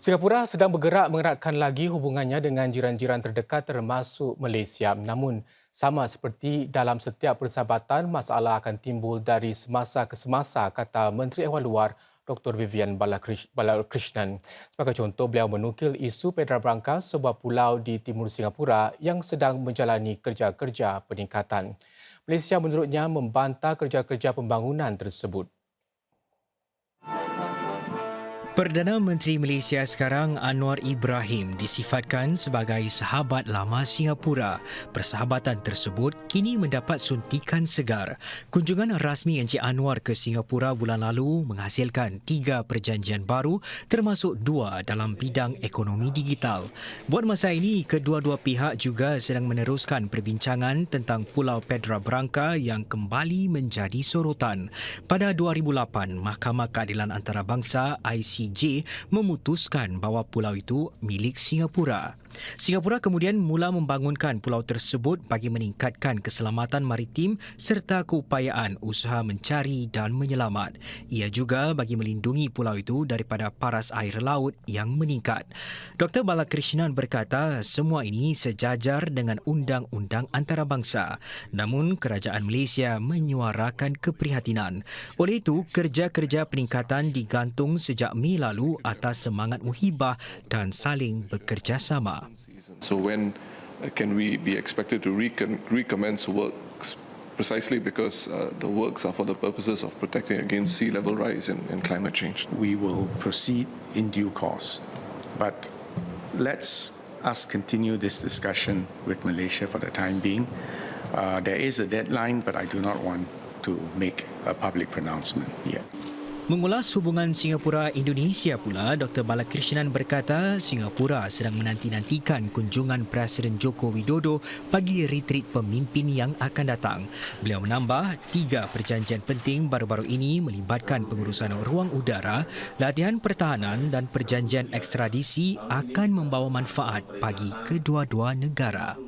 Singapura sedang bergerak mengeratkan lagi hubungannya dengan jiran-jiran terdekat termasuk Malaysia. Namun, sama seperti dalam setiap persahabatan, masalah akan timbul dari semasa ke semasa, kata Menteri Ehwal Luar Dr. Vivian Balakrishnan. Sebagai contoh, beliau menukil isu Petra Branca, sebuah pulau di timur Singapura yang sedang menjalani kerja-kerja peningkatan. Malaysia menurutnya membantah kerja-kerja pembangunan tersebut. Perdana Menteri Malaysia sekarang Anwar Ibrahim disifatkan sebagai sahabat lama Singapura. Persahabatan tersebut kini mendapat suntikan segar. Kunjungan rasmi Encik Anwar ke Singapura bulan lalu menghasilkan 3 perjanjian baru termasuk 2 dalam bidang ekonomi digital. Buat masa ini, kedua-dua pihak juga sedang meneruskan perbincangan tentang Pulau Petra Branca yang kembali menjadi sorotan. Pada 2008, Mahkamah Keadilan Antarabangsa ICJ memutuskan bahawa pulau itu milik Singapura. Singapura kemudian mula membangunkan pulau tersebut bagi meningkatkan keselamatan maritim serta keupayaan usaha mencari dan menyelamat. Ia juga bagi melindungi pulau itu daripada paras air laut yang meningkat. Dr. Balakrishnan berkata semua ini sejajar dengan undang-undang antarabangsa. Namun kerajaan Malaysia menyuarakan keprihatinan. Oleh itu, kerja-kerja peningkatan digantung sejak Mei lalu atas semangat muhibah dan saling bekerjasama. So when can we be expected to recommence works? Precisely because the works are for the purposes of protecting against sea level rise and climate change. We will proceed in due course. But let's us continue this discussion with Malaysia for the time being. There is a deadline, but I do not want to make a public pronouncement yet. Mengulas hubungan Singapura-Indonesia pula, Dr. Balakrishnan berkata Singapura sedang menanti-nantikan kunjungan Presiden Joko Widodo bagi retreat pemimpin yang akan datang. Beliau menambah, 3 perjanjian penting baru-baru ini melibatkan pengurusan ruang udara, latihan pertahanan dan perjanjian ekstradisi akan membawa manfaat bagi kedua-dua negara.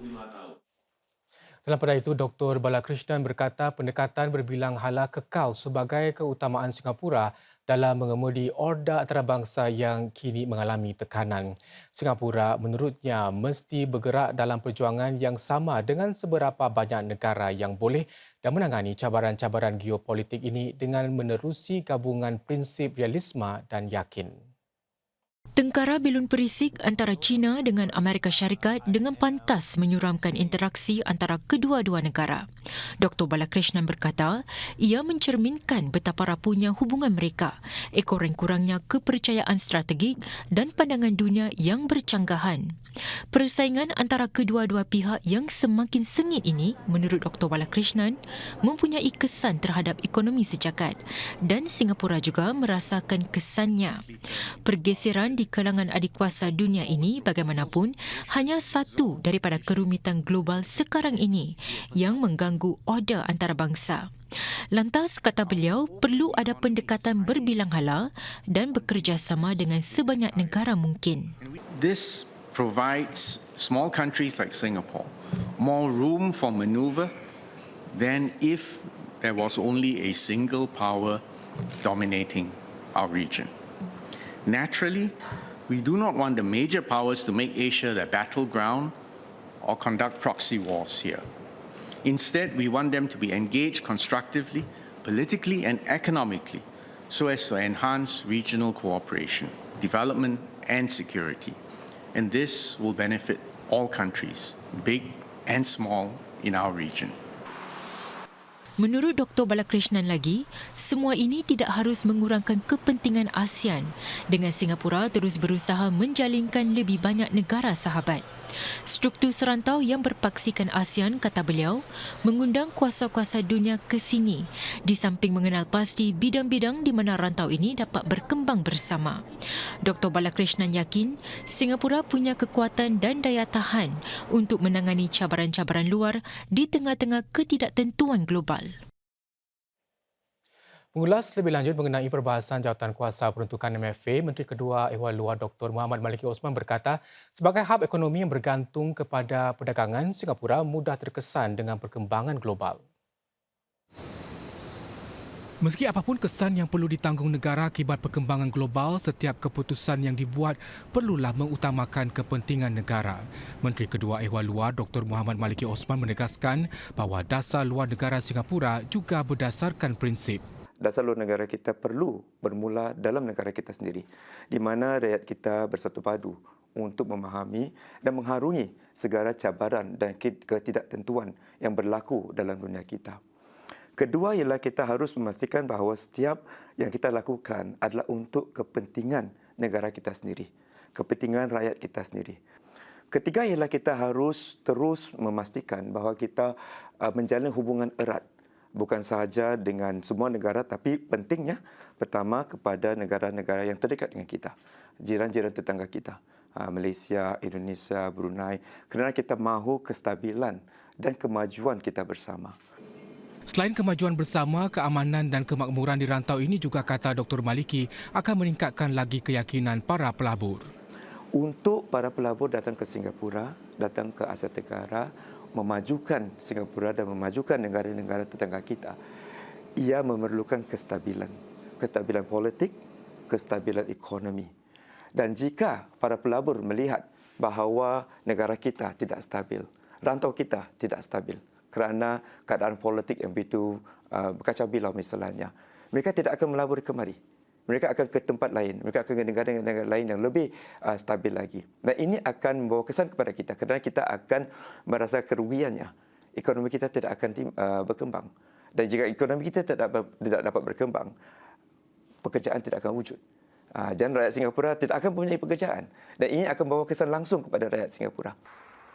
Dalam pada itu, Dr. Balakrishnan berkata pendekatan berbilang hala kekal sebagai keutamaan Singapura dalam mengemudi order antarabangsa yang kini mengalami tekanan. Singapura menurutnya mesti bergerak dalam perjuangan yang sama dengan seberapa banyak negara yang boleh dan menangani cabaran-cabaran geopolitik ini dengan menerusi gabungan prinsip realisme dan yakin. Tengkara belun perisik antara China dengan Amerika Syarikat dengan pantas menyuramkan interaksi antara kedua-dua negara. Dr. Balakrishnan berkata, ia mencerminkan betapa rapuhnya hubungan mereka, kurang-kurangnya kepercayaan strategik dan pandangan dunia yang bercanggahan. Persaingan antara kedua-dua pihak yang semakin sengit ini, menurut Dr. Balakrishnan, mempunyai kesan terhadap ekonomi sejagat dan Singapura juga merasakan kesannya. Pergeseran di kalangan adikuasa dunia ini bagaimanapun hanya satu daripada kerumitan global sekarang ini yang mengganggu order antarabangsa. Lantas, kata beliau, perlu ada pendekatan berbilang hala dan bekerjasama dengan sebanyak negara mungkin. This provides small countries like Singapore more room for maneuver than if there was only a single power dominating our region. Naturally, we do not want the major powers to make Asia their battleground or conduct proxy wars here. Instead, we want them to be engaged constructively, politically and economically, so as to enhance regional cooperation, development and security. And this will benefit all countries, big and small, in our region. Menurut Dr. Balakrishnan lagi, semua ini tidak harus mengurangkan kepentingan ASEAN dengan Singapura terus berusaha menjalinkan lebih banyak negara sahabat. Struktur serantau yang berpaksikan ASEAN, kata beliau, mengundang kuasa-kuasa dunia ke sini di samping mengenal pasti bidang-bidang di mana rantau ini dapat berkembang bersama. Dr. Balakrishnan yakin Singapura punya kekuatan dan daya tahan untuk menangani cabaran-cabaran luar di tengah-tengah ketidaktentuan global. Mengulas lebih lanjut mengenai perbahasan jawatan kuasa peruntukan MFA, Menteri Kedua Ehwal Luar Dr. Muhammad Maliki Osman berkata, sebagai hub ekonomi yang bergantung kepada perdagangan, Singapura mudah terkesan dengan perkembangan global. Meski apapun kesan yang perlu ditanggung negara akibat perkembangan global, setiap keputusan yang dibuat perlulah mengutamakan kepentingan negara. Menteri Kedua Ehwal Luar Dr. Muhammad Maliki Osman menegaskan bahawa dasar luar negara Singapura juga berdasarkan prinsip. Dasar luar negara kita perlu bermula dalam negara kita sendiri, di mana rakyat kita bersatu padu untuk memahami dan mengharungi segala cabaran dan ketidaktentuan yang berlaku dalam dunia kita. Kedua ialah kita harus memastikan bahawa setiap yang kita lakukan adalah untuk kepentingan negara kita sendiri, kepentingan rakyat kita sendiri. Ketiga ialah kita harus terus memastikan bahawa kita menjalin hubungan erat, bukan sahaja dengan semua negara, tapi pentingnya pertama kepada negara-negara yang terdekat dengan kita, jiran-jiran tetangga kita, Malaysia, Indonesia, Brunei, kerana kita mahu kestabilan dan kemajuan kita bersama. Selain kemajuan bersama, keamanan dan kemakmuran di rantau ini juga kata Dr. Maliki akan meningkatkan lagi keyakinan para pelabur. Untuk para pelabur datang ke Singapura, datang ke Asia Tenggara, memajukan Singapura dan memajukan negara-negara tetangga kita, ia memerlukan kestabilan. Kestabilan politik, kestabilan ekonomi. Dan jika para pelabur melihat bahawa negara kita tidak stabil, rantau kita tidak stabil, kerana keadaan politik yang begitu berkacau bilau misalnya, mereka tidak akan melabur kemari. Mereka akan ke tempat lain. Mereka akan ke negara-negara lain yang lebih stabil lagi. Dan ini akan membawa kesan kepada kita kerana kita akan merasa kerugiannya. Ekonomi kita tidak akan berkembang. Dan jika ekonomi kita tidak dapat berkembang, pekerjaan tidak akan wujud. Dan rakyat Singapura tidak akan mempunyai pekerjaan. Dan ini akan membawa kesan langsung kepada rakyat Singapura.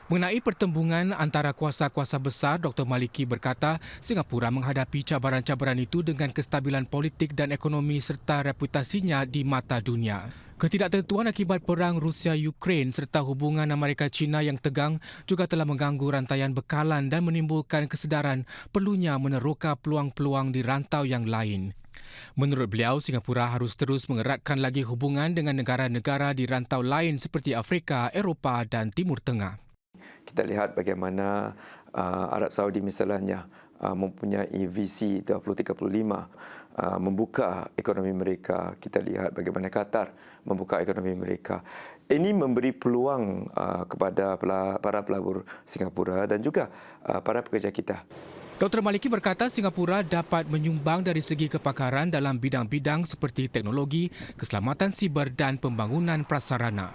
Mengenai pertembungan antara kuasa-kuasa besar, Dr. Maliki berkata Singapura menghadapi cabaran-cabaran itu dengan kestabilan politik dan ekonomi serta reputasinya di mata dunia. Ketidaktentuan akibat perang Rusia-Ukraine serta hubungan Amerika-China yang tegang juga telah mengganggu rantaian bekalan dan menimbulkan kesedaran perlunya meneroka peluang-peluang di rantau yang lain. Menurut beliau, Singapura harus terus mengeratkan lagi hubungan dengan negara-negara di rantau lain seperti Afrika, Eropah dan Timur Tengah. Kita lihat bagaimana Arab Saudi misalnya mempunyai visi 2035 membuka ekonomi mereka. Kita lihat bagaimana Qatar membuka ekonomi mereka. Ini memberi peluang kepada para pelabur Singapura dan juga para pekerja kita. Dr. Maliki berkata Singapura dapat menyumbang dari segi kepakaran dalam bidang-bidang seperti teknologi, keselamatan siber dan pembangunan prasarana.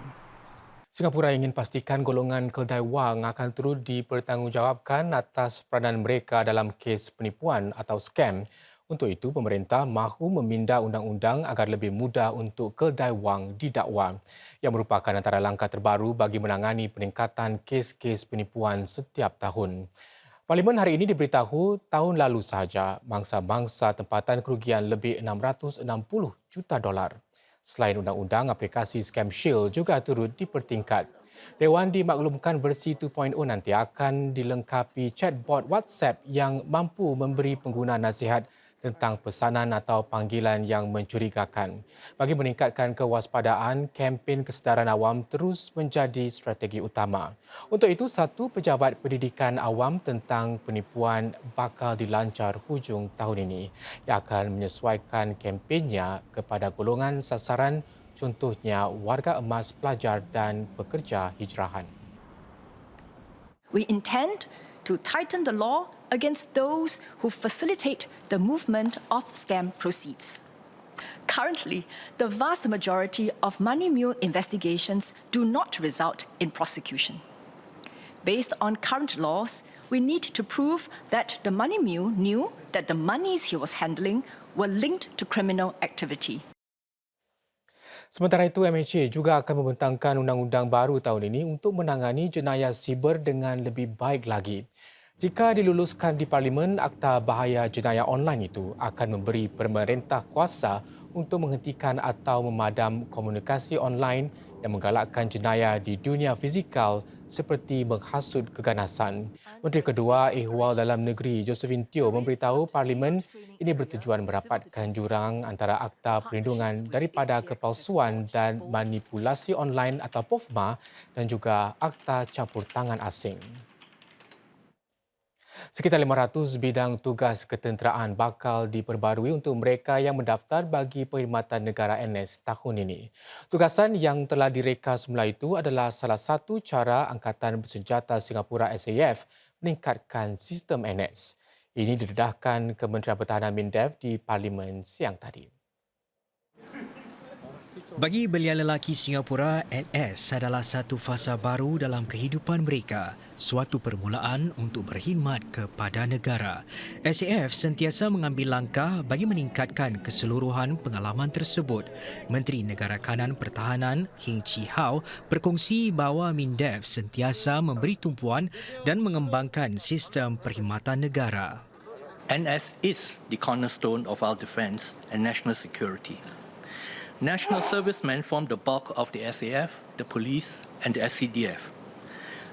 Singapura ingin pastikan golongan keldai wang akan turut dipertanggungjawabkan atas peranan mereka dalam kes penipuan atau skam. Untuk itu, pemerintah mahu meminda undang-undang agar lebih mudah untuk keldai wang didakwa, yang merupakan antara langkah terbaru bagi menangani peningkatan kes-kes penipuan setiap tahun. Parlimen hari ini diberitahu tahun lalu sahaja mangsa-mangsa tempatan kerugian lebih $660 juta. Selain undang-undang, aplikasi Scam Shield juga turut dipertingkat. Dewan dimaklumkan versi 2.0 nanti akan dilengkapi chatbot WhatsApp yang mampu memberi pengguna nasihat tentang pesanan atau panggilan yang mencurigakan. Bagi meningkatkan kewaspadaan, kempen kesedaran awam terus menjadi strategi utama. Untuk itu, satu pejabat pendidikan awam tentang penipuan bakal dilancar hujung tahun ini yang akan menyesuaikan kempennya kepada golongan sasaran, contohnya warga emas, pelajar dan pekerja hijrahan. We intend to tighten the law against those who facilitate the movement of scam proceeds. Currently, the vast majority of money mule investigations do not result in prosecution. Based on current laws, we need to prove that the money mule knew that the monies he was handling were linked to criminal activity. Sementara itu, MHA juga akan membentangkan undang-undang baru tahun ini untuk menangani jenayah siber dengan lebih baik lagi. Jika diluluskan di Parlimen, Akta Bahaya Jenayah Online itu akan memberi pemerintah kuasa untuk menghentikan atau memadam komunikasi online yang menggalakkan jenayah di dunia fizikal seperti menghasut keganasan. Menteri Kedua Ehwal Dalam Negeri Josephine Teo memberitahu Parlimen ini bertujuan merapatkan jurang antara Akta Perlindungan daripada Kepalsuan dan Manipulasi Online atau POFMA dan juga Akta Campur Tangan Asing. Sekitar 500 bidang tugas ketenteraan bakal diperbarui untuk mereka yang mendaftar bagi perkhidmatan negara NS tahun ini. Tugasan yang telah direka semula itu adalah salah satu cara Angkatan Bersenjata Singapura SAF meningkatkan sistem NS. Ini didedahkan Kementerian Pertahanan MINDEF di Parlimen siang tadi. Bagi belia lelaki Singapura, NS adalah satu fasa baru dalam kehidupan mereka, suatu permulaan untuk berkhidmat kepada negara. SAF sentiasa mengambil langkah bagi meningkatkan keseluruhan pengalaman tersebut. Menteri Negara Kanan Pertahanan Heng Chee How berkongsi bahawa MINDEF sentiasa memberi tumpuan dan mengembangkan sistem perkhidmatan negara. NS is the cornerstone of our defence and national security. National servicemen form the bulk of the SAF, the police and the SCDF.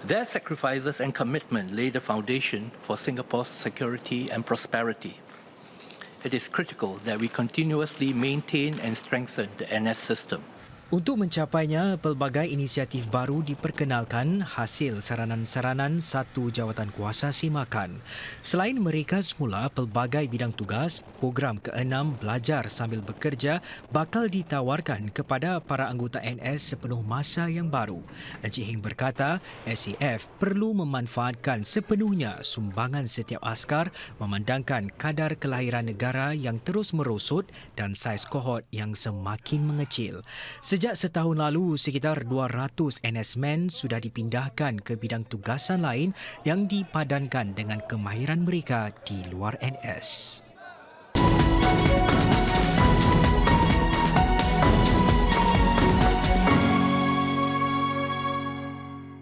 Their sacrifices and commitment lay the foundation for Singapore's security and prosperity. It is critical that we continuously maintain and strengthen the NS system. Untuk mencapainya, pelbagai inisiatif baru diperkenalkan hasil saranan-saranan satu jawatan kuasa Simakan. Selain mereka semula pelbagai bidang tugas, program ke-6 belajar sambil bekerja bakal ditawarkan kepada para anggota NS sepenuh masa yang baru. Encik Heng berkata, SAF perlu memanfaatkan sepenuhnya sumbangan setiap askar memandangkan kadar kelahiran negara yang terus merosot dan saiz kohort yang semakin mengecil. Sejak setahun lalu, sekitar 200 NS-men sudah dipindahkan ke bidang tugasan lain yang dipadankan dengan kemahiran mereka di luar NS.